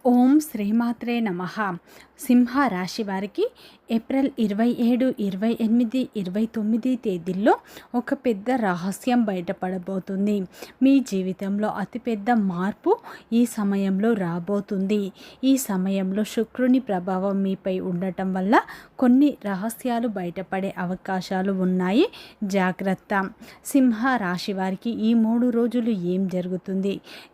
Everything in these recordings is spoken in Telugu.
ఓం శ్రీమాత్రే నమః. సింహ రాశి వారికి ఏప్రిల్ 27, 28, 29 తేదీల్లో ఒక పెద్ద రహస్యం బయటపడబోతుంది. మీ జీవితంలో అతిపెద్ద మార్పు ఈ సమయంలో రాబోతుంది. ఈ సమయంలో శుక్రుని ప్రభావం మీపై ఉండటం వల్ల కొన్ని రహస్యాలు బయటపడే అవకాశాలు ఉన్నాయి. జాగ్రత్త. సింహ రాశి వారికి ఈ 3 రోజులు ఏం జరుగుతుంది,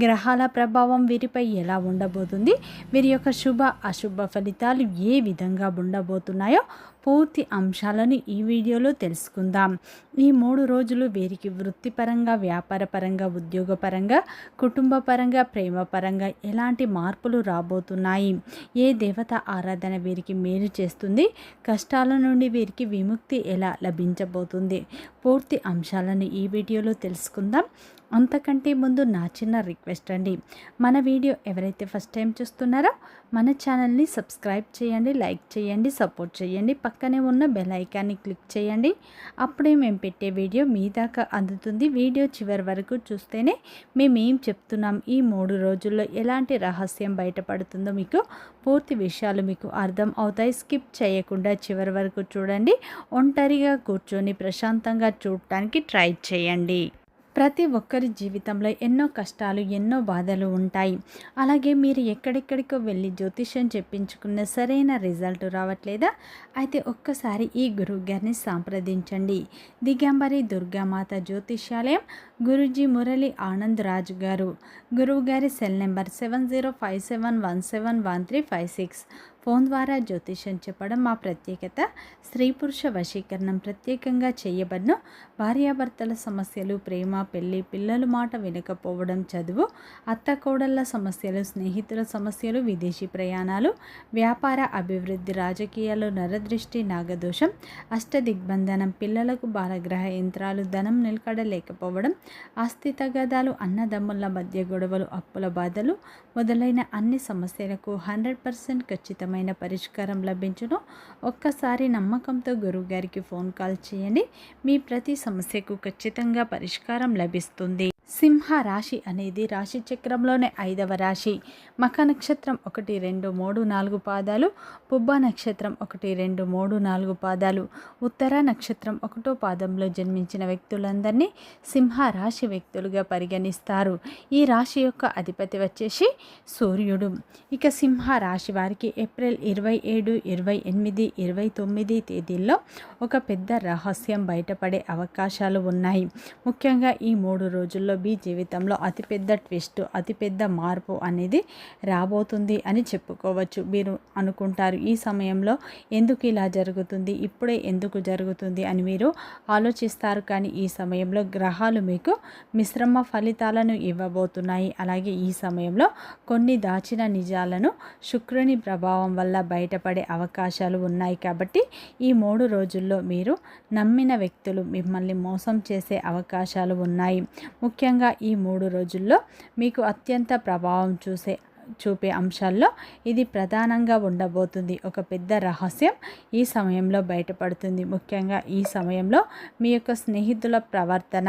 గ్రహాల ప్రభావం వీరిపై ఎలా ఉండబోతుంది, వీరి యొక్క శుభ అశుభ ఫలితాలు ఏ విధంగా ఉండబోతున్నాయో పూర్తి అంశాలను ఈ వీడియోలో తెలుసుకుందాం. ఈ 3 రోజులు వీరికి వృత్తిపరంగా, వ్యాపారపరంగా, ఉద్యోగపరంగా, కుటుంబపరంగా, ప్రేమపరంగా ఎలాంటి మార్పులు రాబోతున్నాయి, ఏ దేవత ఆరాధన వీరికి మేలు చేస్తుంది, కష్టాల నుండి వీరికి విముక్తి ఎలా లభించబోతుంది, పూర్తి అంశాలను ఈ వీడియోలో తెలుసుకుందాం. అంతకంటే ముందు నా చిన్న రిక్వెస్ట్ అండి, మన వీడియో ఎవరైతే ఫస్ట్ టైం చూస్తున్నారో మన ఛానల్ని సబ్స్క్రైబ్ చేయండి, లైక్ చేయండి, సపోర్ట్ చేయండి, పక్కనే ఉన్న బెల్ ఐకాన్ని క్లిక్ చేయండి. అప్పుడే మేము పెట్టే వీడియో మీ దాకా అందుతుంది. వీడియో చివరి వరకు చూస్తేనే మేమేం చెప్తున్నాం, ఈ 3 రోజుల్లో ఎలాంటి రహస్యం బయటపడుతుందో మీకు పూర్తి విషయాలు మీకు అర్థం అవుతాయి. స్కిప్ చేయకుండా చివరి వరకు చూడండి. ఒంటరిగా కూర్చొని ప్రశాంతంగా చూడటానికి ట్రై చేయండి. ప్రతి ఒక్కరి జీవితంలో ఎన్నో కష్టాలు, ఎన్నో బాధలు ఉంటాయి. అలాగే మీరు ఎక్కడెక్కడికో వెళ్ళి జ్యోతిష్యం చెప్పించుకున్న సరైన రిజల్ట్ రావట్లేదా? అయితే ఒక్కసారి ఈ గురువు గారిని సంప్రదించండి. దిగంబరి దుర్గామాత జ్యోతిష్యాలయం, గురూజీ మురళి ఆనంద్ రాజు గారు. గురువు గారి సెల్ నెంబర్ 7057171356. ఫోన్ ద్వారా జ్యోతిష్యం చెప్పడం మా ప్రత్యేకత. స్త్రీ పురుష వశీకరణం ప్రత్యేకంగా చేయబడిన భార్యాభర్తల సమస్యలు, ప్రేమ, పెళ్లి, పిల్లలు మాట వినకపోవడం, చదువు, అత్తకోడళ్ళ సమస్యలు, స్నేహితుల సమస్యలు, విదేశీ ప్రయాణాలు, వ్యాపార అభివృద్ధి, రాజకీయాలు, నరదృష్టి, నాగదోషం, అష్టదిగ్బంధనం, పిల్లలకు బాలగ్రహ యంత్రాలు, ధనం నిలకడలేకపోవడం, ఆస్తి తగాదాలు, అన్నదమ్ముల మధ్య గొడవలు, అప్పుల బాధలు మొదలైన అన్ని సమస్యలకు 100% ఖచ్చితమైన పరిష్కారం లభించును. ఒక్కసారి నమ్మకంతో గురువుగారికి ఫోన్ కాల్ చేయండి. మీ ప్రతి సమస్యకు ఖచ్చితంగా పరిష్కారం లభిస్తుంది. సింహ రాశి అనేది రాశి చక్రంలోనే 5వ రాశి. మఖ నక్షత్రం 1, 2, 3, 4 పాదాలు, పుబ్బ నక్షత్రం 1, 2, 3, 4 పాదాలు, ఉత్తర నక్షత్రం 1వ పాదంలో జన్మించిన వ్యక్తులందరినీ సింహ రాశి వ్యక్తులుగా పరిగణిస్తారు. ఈ రాశి యొక్క అధిపతి వచ్చేసి సూర్యుడు. ఇక సింహ రాశి వారికి ఏప్రిల్ 27, 28, 29 తేదీల్లో ఒక పెద్ద రహస్యం బయటపడే అవకాశాలు ఉన్నాయి. ముఖ్యంగా ఈ 3 రోజుల్లో మీ జీవితంలో అతిపెద్ద ట్విస్ట్, అతిపెద్ద మార్పు అనేది రాబోతుంది అని చెప్పుకోవచ్చు. మీరు అనుకుంటారు, ఈ సమయంలో ఎందుకు ఇలా జరుగుతుంది, ఇప్పుడే ఎందుకు జరుగుతుంది అని మీరు ఆలోచిస్తారు. కానీ ఈ సమయంలో గ్రహాలు మీకు మిశ్రమ ఫలితాలను ఇవ్వబోతున్నాయి. అలాగే ఈ సమయంలో కొన్ని దాచిన నిజాలను శుక్రుని ప్రభావం వల్ల బయటపడే అవకాశాలు ఉన్నాయి. కాబట్టి ఈ 3 రోజుల్లో మీరు నమ్మిన వ్యక్తులు మిమ్మల్ని మోసం చేసే అవకాశాలు ఉన్నాయి. ముఖ్యంగా ఈ 3 రోజుల్లో మీకు అత్యంత ప్రభావం చూపే అంశాల్లో ఇది ప్రధానంగా ఉండబోతుంది. ఒక పెద్ద రహస్యం ఈ సమయంలో బయటపడుతుంది. ముఖ్యంగా ఈ సమయంలో మీ యొక్క స్నేహితుల ప్రవర్తన,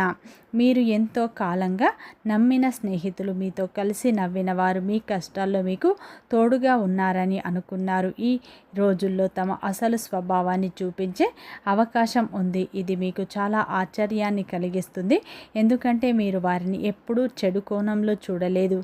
మీరు ఎంతో కాలంగా నమ్మిన స్నేహితులు, మీతో కలిసి నవ్విన వారు, మీ కష్టాల్లో మీకు తోడుగా ఉన్నారని అనుకున్నారు, ఈ రోజుల్లో తమ అసలు స్వభావాన్ని చూపించే అవకాశం ఉంది. ఇది మీకు చాలా ఆశ్చర్యాన్ని కలిగిస్తుంది. ఎందుకంటే మీరు వారిని ఎప్పుడూ చెడు కోణంలో చూడలేదు.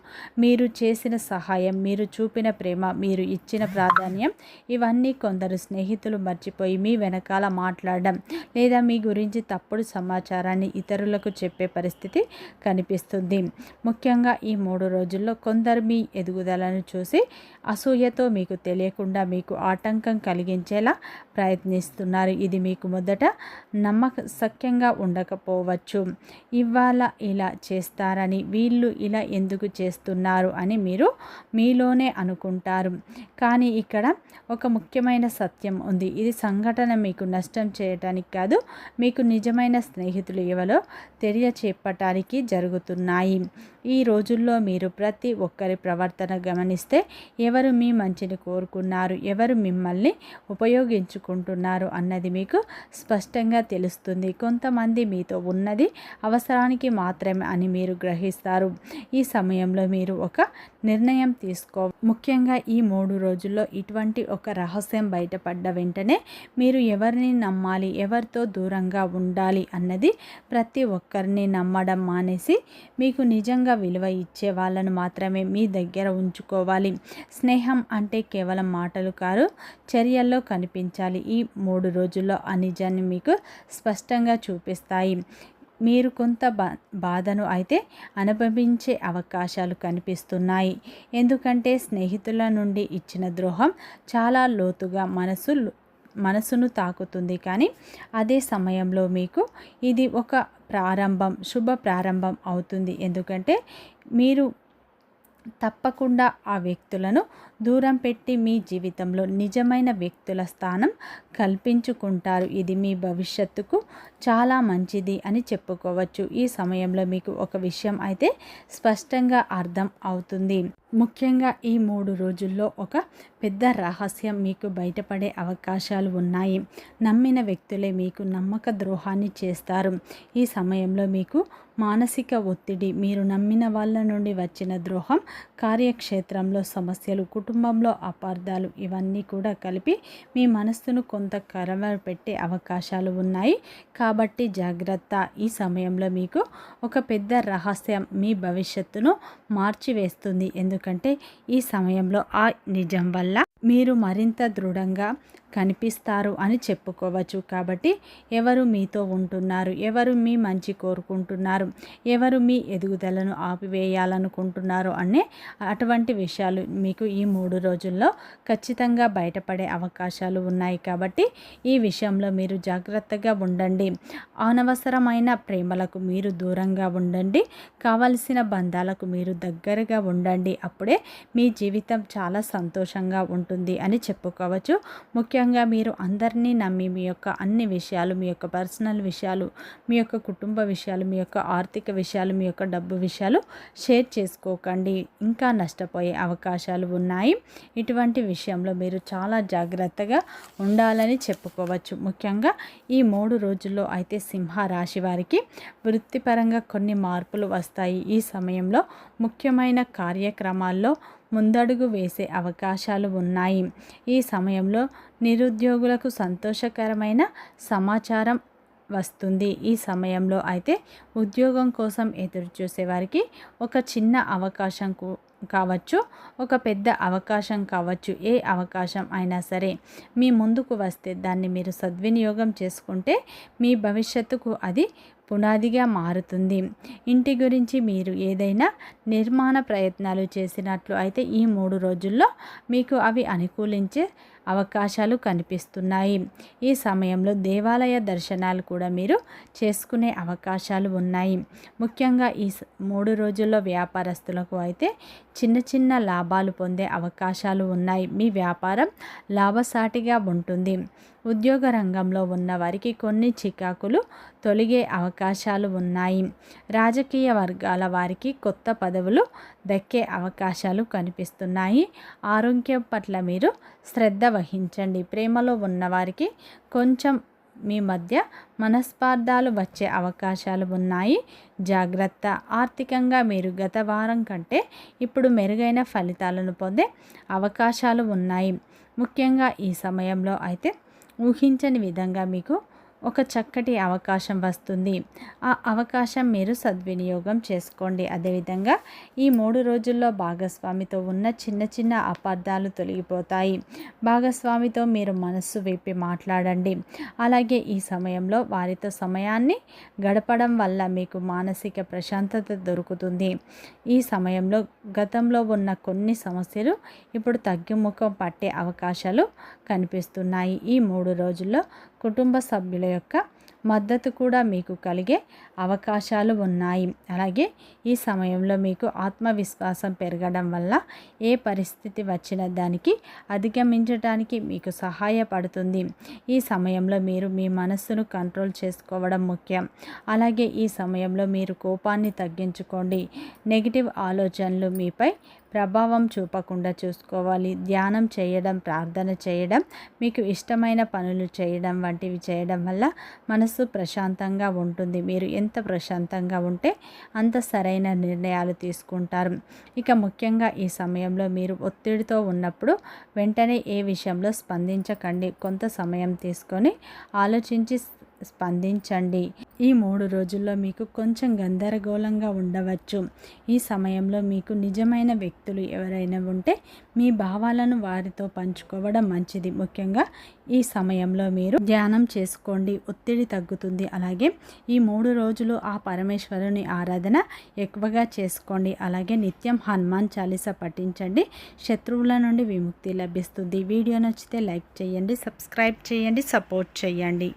మీరు చేసిన సహాయం, మీరు చూపిన ప్రేమ, మీరు ఇచ్చిన ప్రాధాన్యం ఇవన్నీ కొందరు స్నేహితులు మర్చిపోయి మీ వెనకాల మాట్లాడడం లేదా మీ గురించి తప్పుడు సమాచారాన్ని ఇతరులకు చెప్పే పరిస్థితి కనిపిస్తుంది. ముఖ్యంగా ఈ 3 రోజుల్లో కొందరు మీ ఎదుగుదలను చూసి అసూయతో మీకు తెలియకుండా మీకు ఆటంకం కలిగించేలా ప్రయత్నిస్తున్నారు. ఇది మీకు మొదట నమ్మశక్యంగా ఉండకపోవచ్చు. ఇవాళ ఇలా చేస్తారని, వీళ్ళు ఇలా ఎందుకు చేస్తున్నారు అని మీరు మీలోనే అనుకుంటారు. కానీ ఇక్కడ ఒక ముఖ్యమైన సత్యం ఉంది. ఇది సంఘటన మీకు నష్టం చేయటానికి కాదు, మీకు నిజమైన స్నేహితులు ఎవరో తెలియచెప్పటానికి జరుగుతున్నాయి. ఈ రోజుల్లో మీరు ప్రతి ఒక్కరి ప్రవర్తన గమనిస్తే ఎవరు మీ మంచిని కోరుకున్నారు, ఎవరు మిమ్మల్ని ఉపయోగించుకుంటున్నారు అన్నది మీకు స్పష్టంగా తెలుస్తుంది. కొంతమంది మీతో ఉన్నది అవసరానికి మాత్రమే అని మీరు గ్రహిస్తారు. ఈ సమయంలో మీరు ఒక నిర్ణయం ముఖ్యంగా ఈ 3 రోజుల్లో ఇటువంటి ఒక రహస్యం బయటపడ్డ వెంటనే మీరు ఎవరిని నమ్మాలి, ఎవరితో దూరంగా ఉండాలి అన్నది ప్రతి ఒక్కరిని నమ్మడం మానేసి మీకు నిజంగా విలువ ఇచ్చే వాళ్ళను మాత్రమే మీ దగ్గర ఉంచుకోవాలి. స్నేహం అంటే కేవలం మాటలు కాదు, చర్యల్లో కనిపించాలి. ఈ 3 రోజుల్లో ఆ నిజాన్ని మీకు స్పష్టంగా చూపిస్తాయి. మీరు కొంత బాధను అయితే అనుభవించే అవకాశాలు కనిపిస్తున్నాయి. ఎందుకంటే స్నేహితుల నుండి ఇచ్చిన ద్రోహం చాలా లోతుగా మనసును తాకుతుంది. కానీ అదే సమయంలో మీకు ఇది ఒక శుభ ప్రారంభం అవుతుంది. ఎందుకంటే మీరు తప్పకుండా ఆ వ్యక్తులను దూరం పెట్టి మీ జీవితంలో నిజమైన వ్యక్తుల స్థానం కల్పించుకుంటారు. ఇది మీ భవిష్యత్తుకు చాలా మంచిది అని చెప్పుకోవచ్చు. ఈ సమయంలో మీకు ఒక విషయం అయితే స్పష్టంగా అర్థం అవుతుంది. ముఖ్యంగా ఈ 3 రోజుల్లో ఒక పెద్ద రహస్యం మీకు బయటపడే అవకాశాలు ఉన్నాయి. నమ్మిన వ్యక్తులే మీకు నమ్మక ద్రోహాన్ని చేస్తారు. ఈ సమయంలో మీకు మానసిక ఒత్తిడి, మీరు నమ్మిన వాళ్ళ నుండి వచ్చిన ద్రోహం, కార్యక్షేత్రంలో సమస్యలు, కుటుంబంలో అపార్థాలు ఇవన్నీ కూడా కలిపి మీ మనస్సును కొంత కలవరపెట్టే అవకాశాలు ఉన్నాయి. కాబట్టి జాగ్రత్త. ఈ సమయంలో మీకు ఒక పెద్ద రహస్యం మీ భవిష్యత్తును మార్చివేస్తుంది. ఎందుకంటే ఈ సమయంలో ఆ నిజం వల్ల మీరు మరింత దృఢంగా కనిపిస్తారు అని చెప్పుకోవచ్చు. కాబట్టి ఎవరు మీతో ఉంటున్నారు, ఎవరు మీ మంచి కోరుకుంటున్నారు, ఎవరు మీ ఎదుగుదలను ఆపివేయాలనుకుంటున్నారు అనే అటువంటి విషయాలు మీకు ఈ 3 రోజుల్లో ఖచ్చితంగా బయటపడే అవకాశాలు ఉన్నాయి. కాబట్టి ఈ విషయంలో మీరు జాగ్రత్తగా ఉండండి. అనవసరమైన ప్రేమలకు మీరు దూరంగా ఉండండి. కావలసిన బంధాలకు మీరు దగ్గరగా ఉండండి. అప్పుడే మీ జీవితం చాలా సంతోషంగా ఉంటుంది అని చెప్పుకోవచ్చు. ముఖ్యంగా మీరు అందరినీ నమ్మి మీ యొక్క అన్ని విషయాలు, మీ యొక్క పర్సనల్ విషయాలు, మీ యొక్క కుటుంబ విషయాలు, మీ యొక్క ఆర్థిక విషయాలు, మీ యొక్క డబ్బు విషయాలు షేర్ చేసుకోకండి. ఇంకా నష్టపోయే అవకాశాలు ఉన్నాయి. ఇటువంటి విషయంలో మీరు చాలా జాగ్రత్తగా ఉండాలని చెప్పుకోవచ్చు. ముఖ్యంగా ఈ 3 రోజుల్లో అయితే సింహ రాశి వారికి వృత్తిపరంగా కొన్ని మార్పులు వస్తాయి. ఈ సమయంలో ముఖ్యమైన కార్యక్రమాల్లో ముందడుగు వేసే అవకాశాలు ఉన్నాయి. ఈ సమయంలో నిరుద్యోగులకు సంతోషకరమైన సమాచారం వస్తుంది. ఈ సమయంలో అయితే ఉద్యోగం కోసం ఎదురు చూసే వారికి ఒక చిన్న అవకాశం కావచ్చు, ఒక పెద్ద అవకాశం కావచ్చు, ఏ అవకాశం అయినా సరే మీ ముందుకు వస్తే దాన్ని మీరు సద్వినియోగం చేసుకుంటే మీ భవిష్యత్తుకు అది పునాదిగా మారుతుంది. ఇంటి గురించి మీరు ఏదైనా నిర్మాణ ప్రయత్నాలు చేసినట్లు అయితే ఈ 3 రోజుల్లో మీకు అవి అనుకూలించే అవకాశాలు కనిపిస్తున్నాయి. ఈ సమయంలో దేవాలయ దర్శనాలు కూడా మీరు చేసుకునే అవకాశాలు ఉన్నాయి. ముఖ్యంగా ఈ 3 రోజుల్లో వ్యాపారస్తులకు అయితే చిన్న చిన్న లాభాలు పొందే అవకాశాలు ఉన్నాయి. మీ వ్యాపారం లాభసాటిగా ఉంటుంది. ఉద్యోగ రంగంలో ఉన్న వారికి కొన్ని చికాకులు తొలగే అవకాశాలు ఉన్నాయి. రాజకీయ వర్గాల వారికి కొత్త పదవులు దక్కే అవకాశాలు కనిపిస్తున్నాయి. ఆరోగ్యం పట్ల మీరు శ్రద్ధ వహించండి. ప్రేమలో ఉన్నవారికి కొంచెం మీ మధ్య మనస్పార్థాలు వచ్చే అవకాశాలు ఉన్నాయి. జాగ్రత్త. ఆర్థికంగా మీరు గత వారం కంటే ఇప్పుడు మెరుగైన ఫలితాలను పొందే అవకాశాలు ఉన్నాయి. ముఖ్యంగా ఈ సమయంలో అయితే ఊహించని విధంగా మీకు ఒక చక్కటి అవకాశం వస్తుంది. ఆ అవకాశం మీరు సద్వినియోగం చేసుకోండి. అదేవిధంగా ఈ 3 రోజుల్లో భాగస్వామితో ఉన్న చిన్న చిన్న అపార్థాలు తొలగిపోతాయి. భాగస్వామితో మీరు మనస్సు విప్పి మాట్లాడండి. అలాగే ఈ సమయంలో వారితో సమయాన్ని గడపడం వల్ల మీకు మానసిక ప్రశాంతత దొరుకుతుంది. ఈ సమయంలో గతంలో ఉన్న కొన్ని సమస్యలు ఇప్పుడు తగ్గుముఖం పట్టే అవకాశాలు కనిపిస్తున్నాయి. ఈ 3 రోజుల్లో కుటుంబ సభ్యుల యొక్క మద్దతు కూడా మీకు కలిగే అవకాశాలు ఉన్నాయి. అలాగే ఈ సమయంలో మీకు ఆత్మవిశ్వాసం పెరగడం వల్ల ఏ పరిస్థితి వచ్చినా దానికి అధిగమించడానికి మీకు సహాయపడుతుంది. ఈ సమయంలో మీరు మీ మనస్సును కంట్రోల్ చేసుకోవడం ముఖ్యం. అలాగే ఈ సమయంలో మీరు కోపాన్ని తగ్గించుకోండి. నెగిటివ్ ఆలోచనలు మీపై ప్రభావం చూపకుండా చూసుకోవాలి. ధ్యానం చేయడం, ప్రార్థన చేయడం, మీకు ఇష్టమైన పనులు చేయడం వంటివి చేయడం వల్ల మనసు ప్రశాంతంగా ఉంటుంది. మీరు ఎంత ప్రశాంతంగా ఉంటే అంత సరైన నిర్ణయాలు తీసుకుంటారు. ఇక ముఖ్యంగా ఈ సమయంలో మీరు ఒత్తిడితో ఉన్నప్పుడు వెంటనే ఏ విషయంలో స్పందించకండి. కొంత సమయం తీసుకొని ఆలోచించి స్పందించండి. ఈ 3 రోజుల్లో మీకు కొంచెం గందరగోళంగా ఉండవచ్చు. ఈ సమయంలో మీకు నిజమైన వ్యక్తులు ఎవరైనా ఉంటే మీ భావాలను వారితో పంచుకోవడం మంచిది. ముఖ్యంగా ఈ సమయంలో మీరు ధ్యానం చేసుకోండి, ఒత్తిడి తగ్గుతుంది. అలాగే ఈ 3 రోజులు ఆ పరమేశ్వరుని ఆరాధన ఎక్కువగా చేసుకోండి. అలాగే నిత్యం హనుమాన్ చాలీసా పఠించండి. శత్రువుల నుండి విముక్తి లభిస్తుంది. వీడియో నచ్చితే లైక్ చేయండి, సబ్స్క్రైబ్ చేయండి, సపోర్ట్ చేయండి.